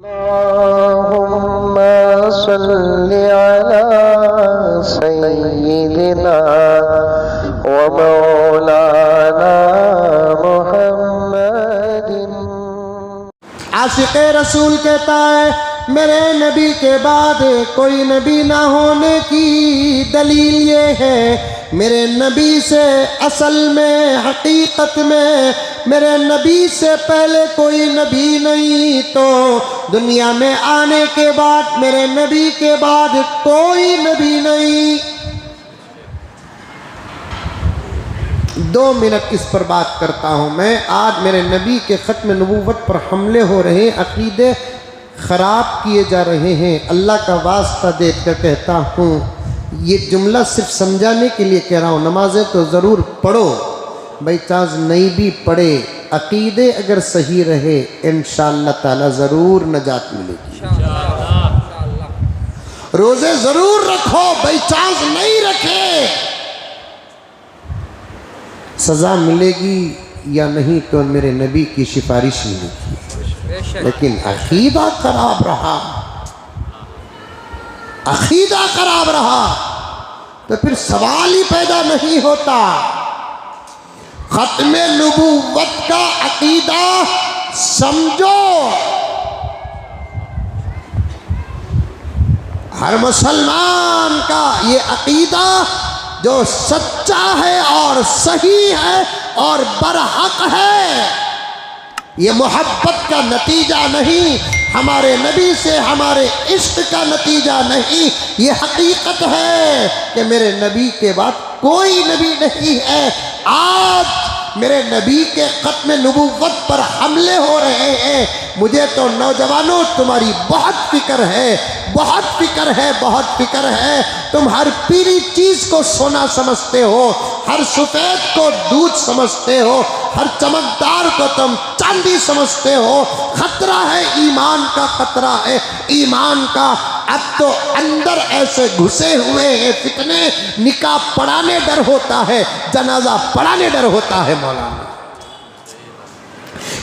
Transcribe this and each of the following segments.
अल्लाहुम्मा सल्लि अला सय्यिदिना व मौलाना मुहम्मदिन। आशिक़े रसूल कहता है मेरे नबी के बाद कोई नबी ना होने की दलील ये है, मेरे नबी से असल में हकीकत में मेरे नबी से पहले कोई नबी नहीं, तो दुनिया में आने के बाद मेरे नबी के बाद कोई नबी नहीं। 2 मिनट इस पर बात करता हूँ मैं। आज मेरे नबी के ख़त्म नबूवत पर हमले हो रहे, अक़ीदे ख़राब किए जा रहे हैं। अल्लाह का वास्ता देकर कहता हूँ, ये जुमला सिर्फ समझाने के लिए कह रहा हूँ। नमाज़ें तो ज़रूर पढ़ो, बाई चांस नहीं भी पढ़े, अक़ीदे अगर सही रहे इंशाअल्लाह ताला ज़रूर नजात मिलेगी। रोज़े ज़रूर रखो, बाई चांस नहीं रखे सज़ा मिलेगी या नहीं तो मेरे नबी की सिफारिश मिलेगी। लेकिन अक़ीदा खराब रहा, अक़ीदा खराब रहा तो फिर सवाल ही पैदा नहीं होता। ख़त्म नबूवत का अक़ीदा समझो। हर मुसलमान का ये अक़ीदा जो सच्चा है और सही है और बरहक है, ये मोहब्बत का नतीजा नहीं, हमारे नबी से हमारे इश्क का नतीजा नहीं, ये हकीकत है कि मेरे नबी के बाद कोई नबी नहीं है। आज मेरे नबी के ख़त्म नबूवत पर हमले हो रहे हैं। मुझे तो नौजवानों तुम्हारी बहुत फिक्र है, बहुत फिक्र है, बहुत फिक्र है। तुम हर पीली चीज़ को सोना समझते हो, हर सफ़ेद को दूध समझते हो, हर चमकदार को तुम चांदी समझते हो। खतरा है, ईमान का खतरा है, ईमान का। अब तो अंदर ऐसे घुसे हुए हैं फितने, निकाह पढ़ाने डर होता है, जनाजा पढ़ाने डर होता है। मौलाना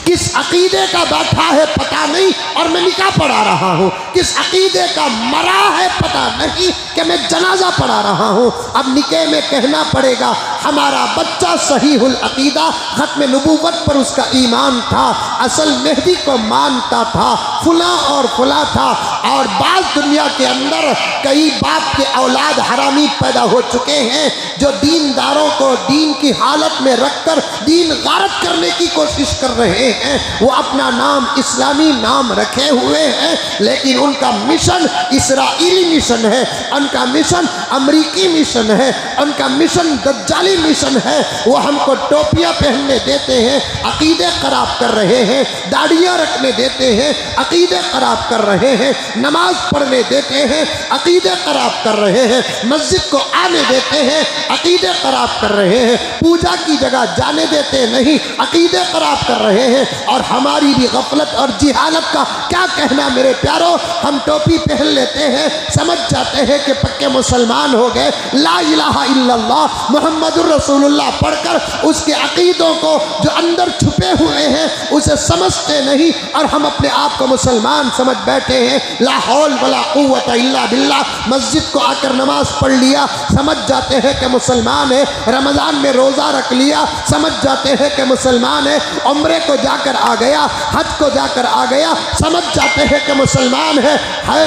किस अक़ीदे का बैठा है पता नहीं और मैं निकाह पढ़ा रहा हूँ, किस अक़ीदे का मरा है पता नहीं कि मैं जनाजा पढ़ा रहा हूँ। अब निकाह में कहना पड़ेगा हमारा बच्चा सहीहुल अक़ीदा, ख़त्म नबूवत पर उसका ईमान था, असल मेहदी को मानता था, फुला और फुला था। और बाज़ दुनिया के अंदर कई बाप के औलाद हरामी पैदा हो चुके हैं जो दीनदारों को दीन की हालत में रखकर दीन गारत करने की कोशिश कर रहे हैं। वो अपना नाम इस्लामी नाम रखे हुए हैं, लेकिन उनका मिशन इसराइली मिशन है, उनका मिशन अमरीकी मिशन है, उनका मिशन दज्जाली मिशन है। वो हमको टोपियाँ पहनने देते हैं, अक़ीदे ख़राब कर रहे हैं, दाढ़ियाँ रखने देते हैं, अक़ीदे ख़राब कर रहे हैं, नमाज पढ़ने देते हैं, अक़ीदे ख़राब कर रहे हैं, मस्जिद को आने देते हैं, अक़ीदे ख़राब कर रहे हैं, पूजा की जगह जाने देते नहीं, अक़ीदे ख़राब कर रहे हैं। और हमारी भी गफलत और जिहालत का क्या कहना मेरे प्यारों। हम टोपी पहन लेते हैं, समझ जाते हैं कि पक्के मुसलमान हो गए, ला इलाहा इल्लल्लाह मुहम्मदुर रसूलुल्लाह पढ़कर उसके अक़ीदों को जो अंदर छुपे हुए हैं उसे समझते नहीं, और हम अपने आप को मुसलमान समझ बैठे हैं। ला हौल वला कुव्वता इल्ला बिल्लाह, मस्जिद को आकर नमाज पढ़ लिया, समझ जाते हैं कि मुसलमान है। रमज़ान में रोज़ा रख लिया, समझ जाते हैं कि मुसलमान है। उम्रे को जाकर आ गया, हज को जाकर आ गया, समझ जाते हैं कि मुसलमान है।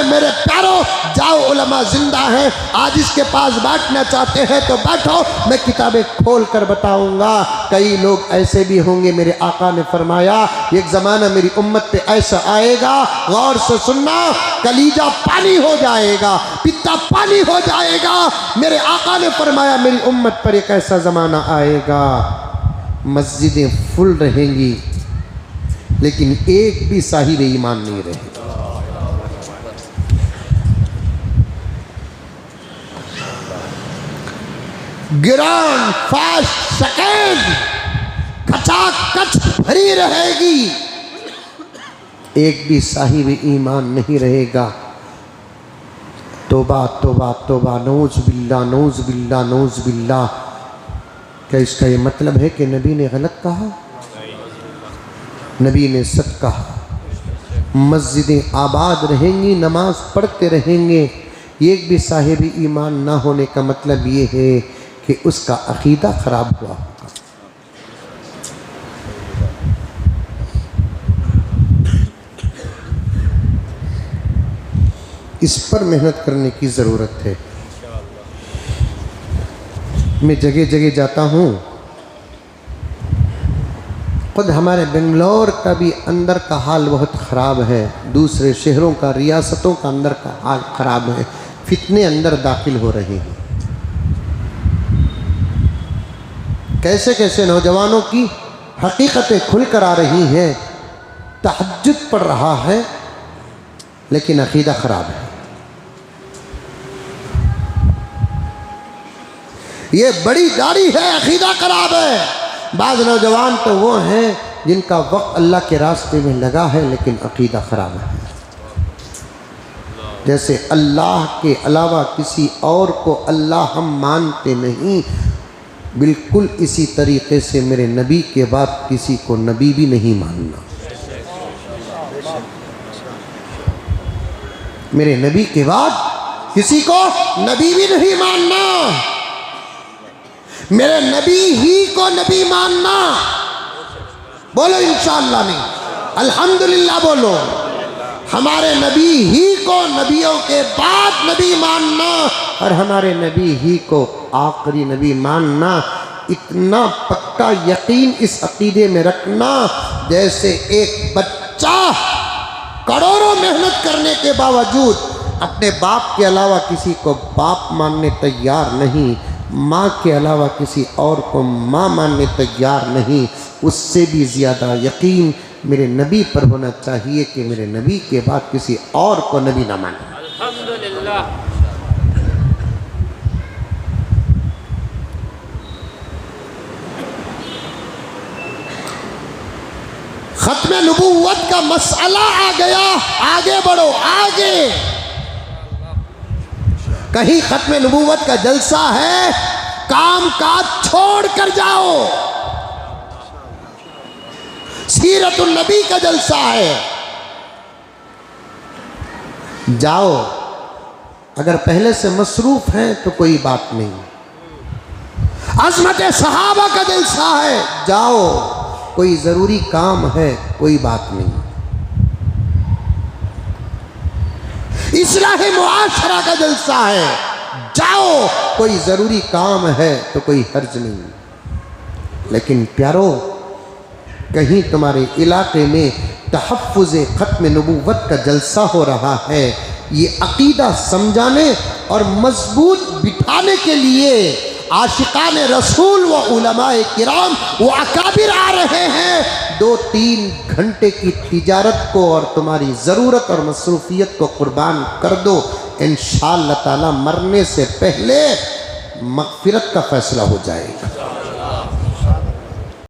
मेरे प्यारों, जाओ, उलमा जिंदा हैं, आज इसके पास बैठना चाहते हैं तो बैठो, मैं किताबें खोल कर बताऊंगा। कई लोग ऐसे भी होंगे, मेरे आका ने फरमाया एक ज़माना मेरी उम्मत पे ऐसा आएगा, गौर से सुनना, कलीजा पानी हो जाएगा, पित्ता पानी हो जाएगा। मेरे आका ने फरमाया मेरी उम्मत पर एक ऐसा ज़माना आएगा, मस्जिदें फुल रहेंगी लेकिन एक भी साहिब ईमान नहीं रहेगा। ग्रांड फास्ट सेकेंड खचाखच भरी रहेगी, एक भी साहिब ईमान नहीं रहेगा। तोबा तोबा तोबा, नौज बिल्ला नौज बिल्ला नौज बिल्ला। क्या इसका ये मतलब है कि नबी ने गलत कहा? नबी ने सच कहा। मस्जिदें आबाद रहेंगी, नमाज पढ़ते रहेंगे, एक भी साहिब ईमान ना होने का मतलब ये है कि उसका अकीदा ख़राब हुआ होगा। इस पर मेहनत करने की ज़रूरत है। मैं जगह जगह जाता हूँ, खुद हमारे बेंगलोर का भी अंदर का हाल बहुत ख़राब है, दूसरे शहरों का, रियासतों का अंदर का हाल ख़राब है, फितने अंदर दाखिल हो रहे हैं। कैसे कैसे नौजवानों की हकीकतें खुल कर आ रही हैं। तहज्जुद पढ़ रहा है लेकिन अकीदा ख़राब है। ये बड़ी गाड़ी है, अकीदा ख़राब है। बाज़ नौजवान तो वो हैं जिनका वक्त अल्लाह के रास्ते में लगा है लेकिन अकीदा ख़राब है। जैसे अल्लाह के अलावा किसी और को अल्लाह हम मानते नहीं, बिल्कुल इसी तरीक़े से मेरे नबी के बाद किसी को नबी भी नहीं मानना। मेरे नबी के बाद किसी को नबी भी नहीं मानना, मेरे नबी ही को नबी मानना। बोलो इंशाअल्लाह नहीं, अल्हम्दुलिल्लाह बोलो। हमारे नबी ही को नबियों के बाद नबी मानना और हमारे नबी ही को आखिरी नबी मानना। इतना पक्का यकीन इस अकीदे में रखना जैसे एक बच्चा करोड़ों मेहनत करने के बावजूद अपने बाप के अलावा किसी को बाप मानने तैयार नहीं, माँ के अलावा किसी और को माँ मानने तैयार नहीं, उससे भी ज़्यादा यकीन मेरे नबी पर होना चाहिए कि मेरे नबी के बाद किसी और को नबी ना माने। अल्हम्दुलिल्लाह। खत्म नबूवत का मसला आ गया, आगे बढ़ो आगे। कहीं खत्म नबूवत का जलसा है, काम काज छोड़ कर जाओ। सीरतुन नबी का जलसा है, जाओ। अगर पहले से मसरूफ हैं तो कोई बात नहीं। अज़मत सहाबा का जलसा है, जाओ। कोई ज़रूरी काम है, कोई बात नहीं। इस्लाह मुआशरा का जलसा है, जाओ। कोई ज़रूरी काम है तो कोई हर्ज नहीं। लेकिन प्यारो, कहीं तुम्हारे इलाके में तहफ़्फ़ुज़ ख़त्म नबूवत का जलसा हो रहा है, ये अक़ीदा समझाने और मजबूत बिठाने के लिए आशिकान रसूल व उलमाए किराम व अकाबिर आ रहे हैं। 2-3 घंटे की तिजारत को और तुम्हारी ज़रूरत और मसरूफियत को कुर्बान कर दो, इंशाअल्लाह ताला मरने से पहले मग़फ़िरत का फ़ैसला हो जाएगा।